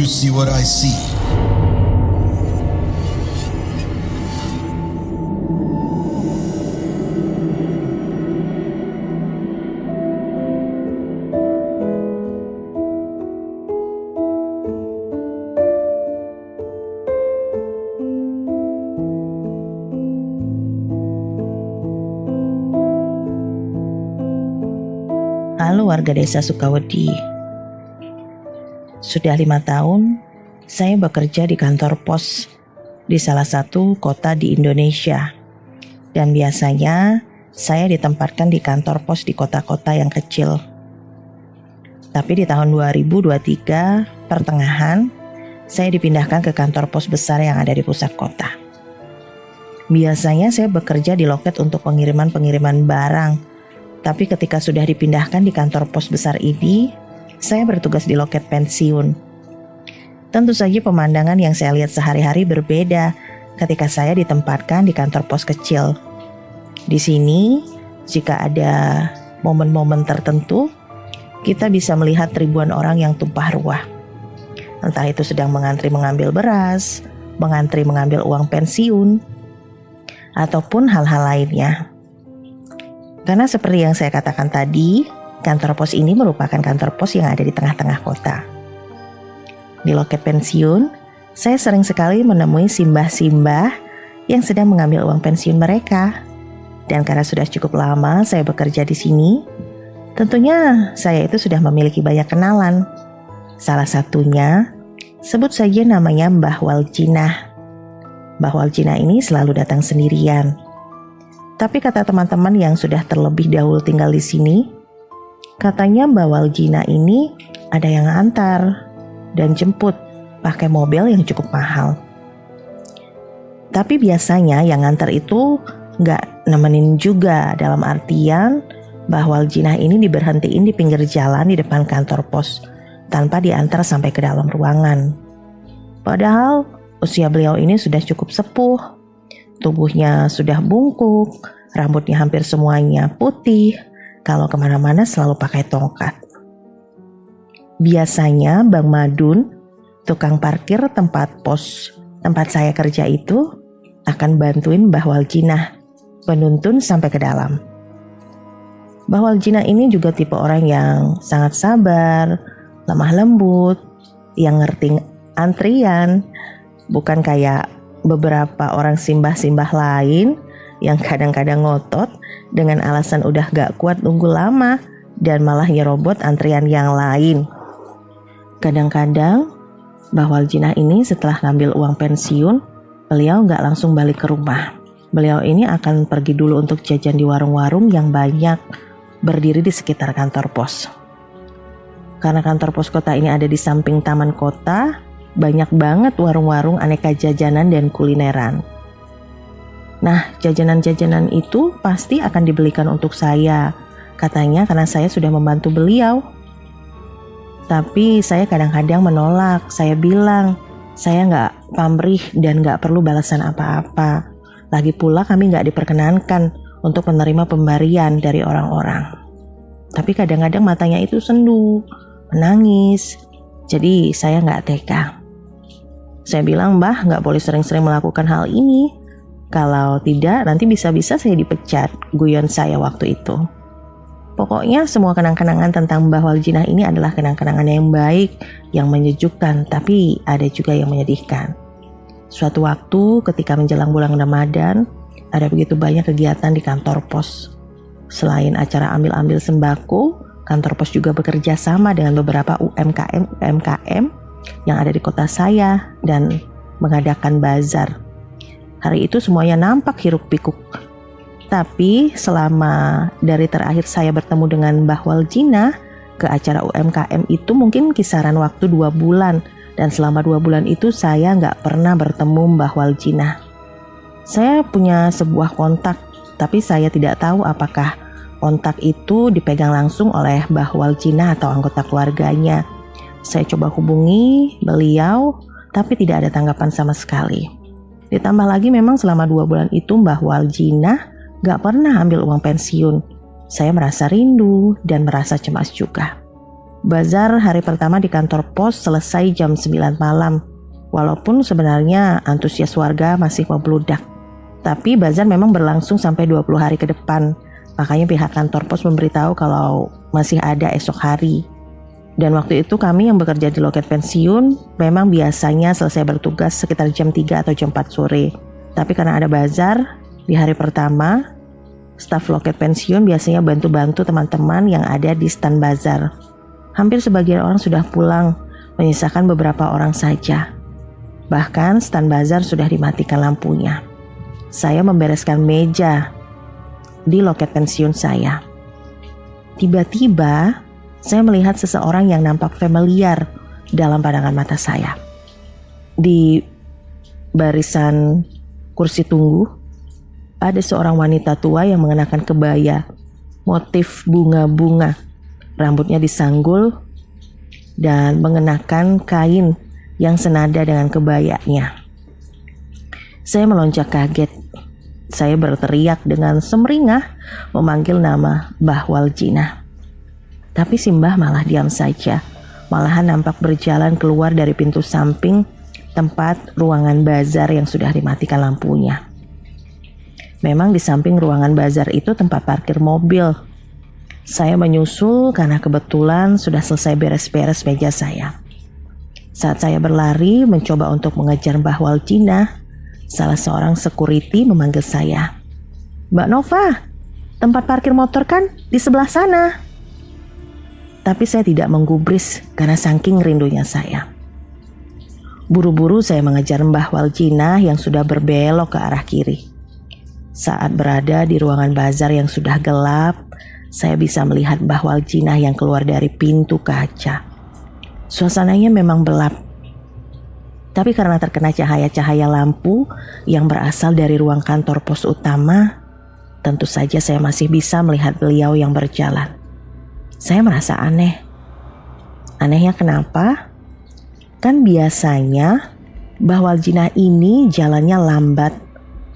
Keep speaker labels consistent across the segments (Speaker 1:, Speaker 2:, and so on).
Speaker 1: you see what I see?
Speaker 2: Halo warga desa Sukawedi. Sudah 5 tahun saya bekerja di kantor pos di salah satu kota di Indonesia. Dan biasanya saya ditempatkan di kantor pos di kota-kota yang kecil. Tapi di tahun 2023 pertengahan saya dipindahkan ke kantor pos besar yang ada di pusat kota. Biasanya saya bekerja di loket untuk pengiriman barang. Tapi ketika sudah dipindahkan di kantor pos besar ini, saya bertugas di loket pensiun. Tentu saja pemandangan yang saya lihat sehari-hari berbeda ketika saya ditempatkan di kantor pos kecil. Di sini, jika ada momen-momen tertentu, kita bisa melihat ribuan orang yang tumpah ruah. Entah itu sedang mengantri mengambil beras, mengantri mengambil uang pensiun, ataupun hal-hal lainnya. Karena seperti yang saya katakan tadi, kantor pos ini merupakan kantor pos yang ada di tengah-tengah kota. Di loket pensiun, saya sering sekali menemui simbah-simbah yang sedang mengambil uang pensiun mereka. Dan karena sudah cukup lama saya bekerja di sini, tentunya saya itu sudah memiliki banyak kenalan. Salah satunya, sebut saja namanya Mbah Waljinah. Mbah Waljinah ini selalu datang sendirian. Tapi kata teman-teman yang sudah terlebih dahulu tinggal di sini, katanya Mbak Waljina ini ada yang antar dan jemput pakai mobil yang cukup mahal. Tapi biasanya yang antar itu nggak nemenin juga, dalam artian Mbak Waljina ini diberhentiin di pinggir jalan di depan kantor pos tanpa diantar sampai ke dalam ruangan. Padahal usia beliau ini sudah cukup sepuh. Tubuhnya sudah bungkuk, rambutnya hampir semuanya putih, kalau kemana-mana selalu pakai tongkat. Biasanya Bang Madun, tukang parkir tempat pos tempat saya kerja itu, akan bantuin Mbah Waljinah penuntun sampai ke dalam. Mbah Waljinah ini juga tipe orang yang sangat sabar, lemah lembut, yang ngerti antrian, bukan kayak beberapa orang simbah-simbah lain yang kadang-kadang ngotot dengan alasan udah gak kuat nunggu lama dan malah nyerobot antrian yang lain. Kadang-kadang Mbah Waljinah ini setelah ngambil uang pensiun, beliau gak langsung balik ke rumah. Beliau ini akan pergi dulu untuk jajan di warung-warung yang banyak berdiri di sekitar kantor pos. Karena kantor pos kota ini ada di samping taman kota, banyak banget warung-warung aneka jajanan dan kulineran. Nah, jajanan-jajanan itu pasti akan dibelikan untuk saya. Katanya karena saya sudah membantu beliau. Tapi saya kadang-kadang menolak. Saya bilang, saya nggak pamrih dan nggak perlu balasan apa-apa. Lagi pula kami nggak diperkenankan untuk menerima pemberian dari orang-orang. Tapi kadang-kadang matanya itu sendu, menangis. Jadi saya nggak tega. Saya bilang, Mbah gak boleh sering-sering melakukan hal ini. Kalau tidak nanti bisa-bisa saya dipecat, guyon saya waktu itu. Pokoknya semua kenang-kenangan tentang Mbah Waljinah ini adalah kenang-kenangan yang baik, yang menyejukkan, tapi ada juga yang menyedihkan. Suatu waktu ketika menjelang bulan Ramadan, ada begitu banyak kegiatan di kantor pos. Selain acara ambil-ambil sembako, kantor pos juga bekerja sama dengan beberapa UMKM yang ada di kota saya dan mengadakan bazar. Hari itu semuanya nampak hiruk-pikuk. Tapi selama dari terakhir saya bertemu dengan Mbah Waljinah ke acara UMKM itu mungkin kisaran waktu 2 bulan. Dan selama 2 bulan itu saya nggak pernah bertemu Mbah Waljinah. Saya punya sebuah kontak, tapi saya tidak tahu apakah kontak itu dipegang langsung oleh Mbah Waljinah atau anggota keluarganya. Saya coba hubungi beliau, tapi tidak ada tanggapan sama sekali. Ditambah lagi memang selama 2 bulan itu Mbah Waljinah gak pernah ambil uang pensiun. Saya merasa rindu dan merasa cemas juga. Bazar hari pertama di kantor pos selesai jam 9 malam. Walaupun sebenarnya antusias warga masih membludak. Tapi bazar memang berlangsung sampai 20 hari ke depan. Makanya pihak kantor pos memberitahu kalau masih ada esok hari. Dan waktu itu kami yang bekerja di loket pensiun memang biasanya selesai bertugas sekitar jam 3 atau jam 4 sore. Tapi karena ada bazar di hari pertama, staf loket pensiun biasanya bantu-bantu teman-teman yang ada di stand bazar. Hampir sebagian orang sudah pulang, menyisakan beberapa orang saja. Bahkan stand bazar sudah dimatikan lampunya. Saya membereskan meja di loket pensiun saya. Tiba-tiba saya melihat seseorang yang nampak familiar dalam pandangan mata saya. Di barisan kursi tunggu, ada seorang wanita tua yang mengenakan kebaya motif bunga-bunga. Rambutnya disanggul dan mengenakan kain yang senada dengan kebayanya. Saya melonjak kaget. Saya berteriak dengan semeringah memanggil nama Mbah Waljina. Tapi si Mbah malah diam saja. Malahan nampak berjalan keluar dari pintu samping tempat ruangan bazar yang sudah dimatikan lampunya. Memang di samping ruangan bazar itu tempat parkir mobil. Saya menyusul karena kebetulan sudah selesai beres-beres meja saya. Saat saya berlari mencoba untuk mengejar Mbah Waljina, salah seorang security memanggil saya. "Mbak Nova, tempat parkir motor kan di sebelah sana." Tapi saya tidak menggubris karena saking rindunya saya. Buru-buru saya mengejar Mbah Waljina yang sudah berbelok ke arah kiri. Saat berada di ruangan bazar yang sudah gelap, saya bisa melihat Mbah Waljina yang keluar dari pintu kaca. Suasananya memang gelap. Tapi karena terkena cahaya-cahaya lampu yang berasal dari ruang kantor pos utama, tentu saja saya masih bisa melihat beliau yang berjalan. Saya merasa aneh. Anehnya kenapa? Kan biasanya Mbah Waljina ini jalannya lambat,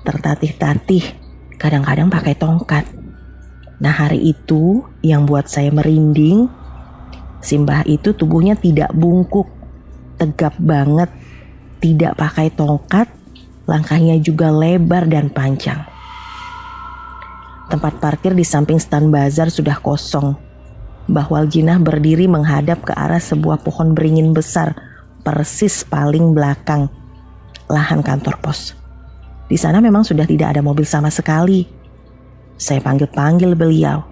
Speaker 2: tertatih-tatih, kadang-kadang pakai tongkat. Nah hari itu yang buat saya merinding, si Mbah itu tubuhnya tidak bungkuk, tegap banget, tidak pakai tongkat, langkahnya juga lebar dan panjang. Tempat parkir di samping stand bazar sudah kosong. Mbah Waljina berdiri menghadap ke arah sebuah pohon beringin besar, persis paling belakang lahan kantor pos. Di sana memang sudah tidak ada mobil sama sekali. Saya panggil-panggil beliau.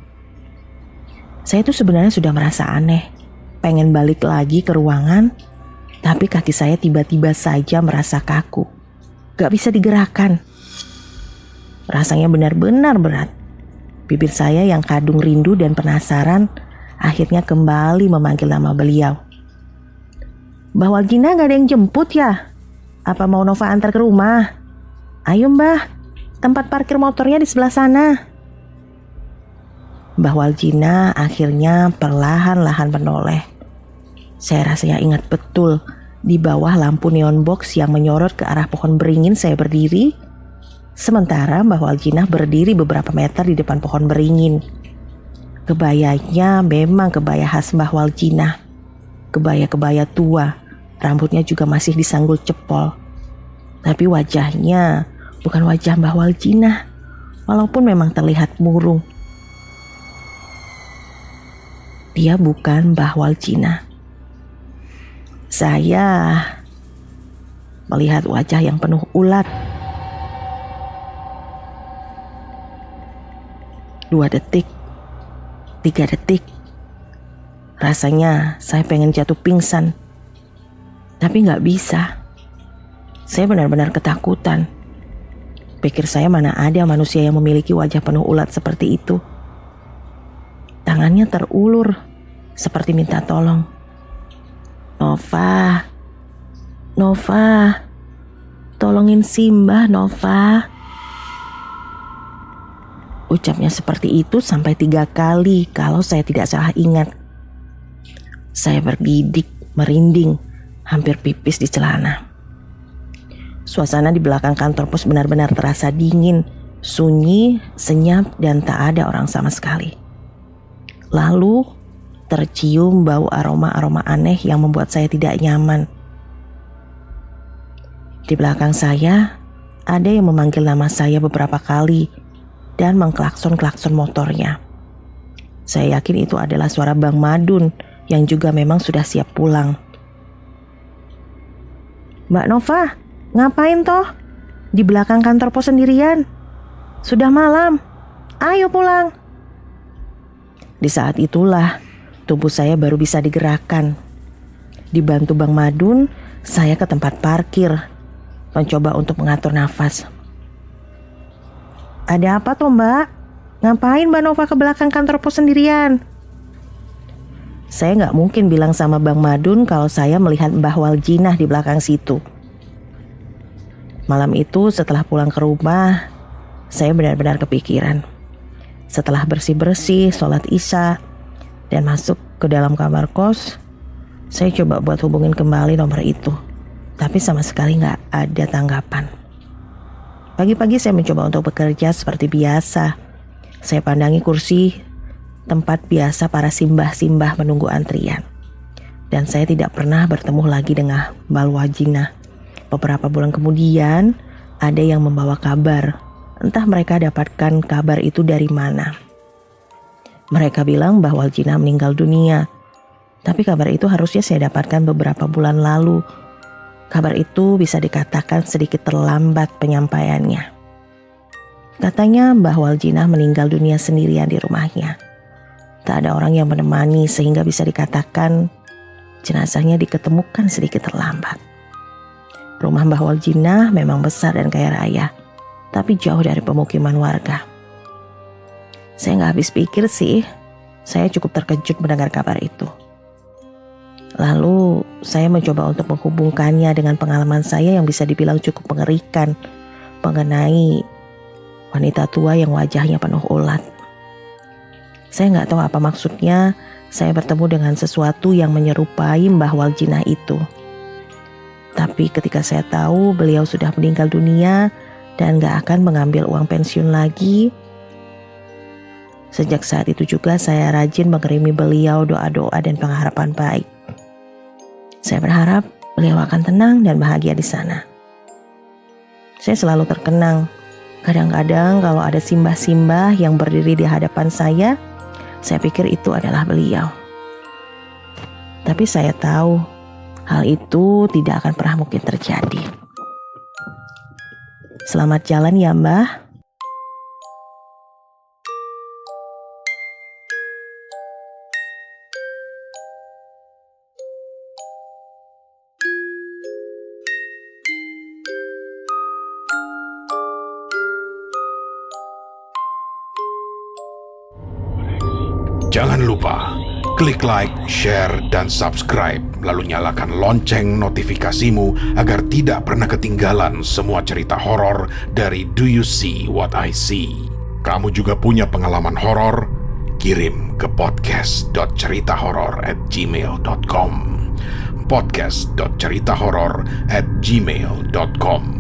Speaker 2: Saya itu sebenarnya sudah merasa aneh, pengen balik lagi ke ruangan, tapi kaki saya tiba-tiba saja merasa kaku, gak bisa digerakkan. Rasanya benar-benar berat. Bibir saya yang kadung rindu dan penasaran akhirnya kembali memanggil nama beliau. "Mbah Waljina gak ada yang jemput ya? Apa mau Nova antar ke rumah? Ayo Mbah, tempat parkir motornya di sebelah sana." Mbah Waljina akhirnya perlahan-lahan menoleh. Saya rasanya ingat betul, di bawah lampu neon box yang menyorot ke arah pohon beringin saya berdiri, sementara Mbah Waljina berdiri beberapa meter di depan pohon beringin. Kebayanya memang kebaya khas Mbah Waljina, kebaya-kebaya tua, rambutnya juga masih disanggul cepol. Tapi wajahnya bukan wajah Mbah Waljina, walaupun memang terlihat murung. Dia bukan Mbah Waljina. Saya melihat wajah yang penuh ulat. 2 detik, 3 detik. Rasanya saya pengen jatuh pingsan. Tapi gak bisa. Saya benar-benar ketakutan. Pikir saya mana ada manusia yang memiliki wajah penuh ulat seperti itu. Tangannya terulur seperti minta tolong. "Nova, Nova, tolongin Simbah Nova." Ucapnya seperti itu sampai 3 kali kalau saya tidak salah ingat. Saya bergidik, merinding, hampir pipis di celana. Suasana di belakang kantor pos benar-benar terasa dingin, sunyi, senyap, dan tak ada orang sama sekali. Lalu tercium bau aroma-aroma aneh yang membuat saya tidak nyaman. Di belakang saya, ada yang memanggil nama saya beberapa kali dan mengklakson-klakson motornya. Saya yakin itu adalah suara Bang Madun yang juga memang sudah siap pulang. "Mbak Nova, ngapain toh? Di belakang kantor pos sendirian? Sudah malam, ayo pulang." Di saat itulah tubuh saya baru bisa digerakkan. Dibantu Bang Madun, saya ke tempat parkir, mencoba untuk mengatur nafas. "Ada apa toh Mbak? Ngapain Mbak Nova ke belakang kantor pos sendirian?" Saya nggak mungkin bilang sama Bang Madun kalau saya melihat Mbah Waljinah di belakang situ. Malam itu setelah pulang ke rumah, saya benar-benar kepikiran. Setelah bersih-bersih, sholat isya, dan masuk ke dalam kamar kos, saya coba buat hubungin kembali nomor itu. Tapi sama sekali nggak ada tanggapan. Pagi-pagi saya mencoba untuk bekerja seperti biasa. Saya pandangi kursi tempat biasa para simbah-simbah menunggu antrian. Dan saya tidak pernah bertemu lagi dengan Mbah Waljinah. Beberapa bulan kemudian, ada yang membawa kabar. Entah mereka dapatkan kabar itu dari mana. Mereka bilang Mbah Waljinah meninggal dunia. Tapi kabar itu harusnya saya dapatkan beberapa bulan lalu. Kabar itu bisa dikatakan sedikit terlambat penyampaiannya. Katanya Mbah Waljinah meninggal dunia sendirian di rumahnya. Tak ada orang yang menemani sehingga bisa dikatakan jenazahnya diketemukan sedikit terlambat. Rumah Mbah Waljinah memang besar dan kaya raya, tapi jauh dari pemukiman warga. Saya nggak habis pikir sih, saya cukup terkejut mendengar kabar itu. Lalu saya mencoba untuk menghubungkannya dengan pengalaman saya yang bisa dibilang cukup mengerikan mengenai wanita tua yang wajahnya penuh ulat. Saya nggak tahu apa maksudnya saya bertemu dengan sesuatu yang menyerupai Mbah Waljinah itu. Tapi ketika saya tahu beliau sudah meninggal dunia dan nggak akan mengambil uang pensiun lagi, sejak saat itu juga saya rajin mengirimi beliau doa-doa dan pengharapan baik. Saya berharap beliau akan tenang dan bahagia di sana. Saya selalu terkenang. Kadang-kadang kalau ada simbah-simbah yang berdiri di hadapan saya pikir itu adalah beliau. Tapi saya tahu hal itu tidak akan pernah mungkin terjadi. Selamat jalan ya Mbah.
Speaker 1: Jangan lupa klik like, share, dan subscribe, lalu nyalakan lonceng notifikasimu agar tidak pernah ketinggalan semua cerita horor dari Do You See What I See. Kamu juga punya pengalaman horor? Kirim ke podcast.ceritahoror@gmail.com podcast.ceritahoror@gmail.com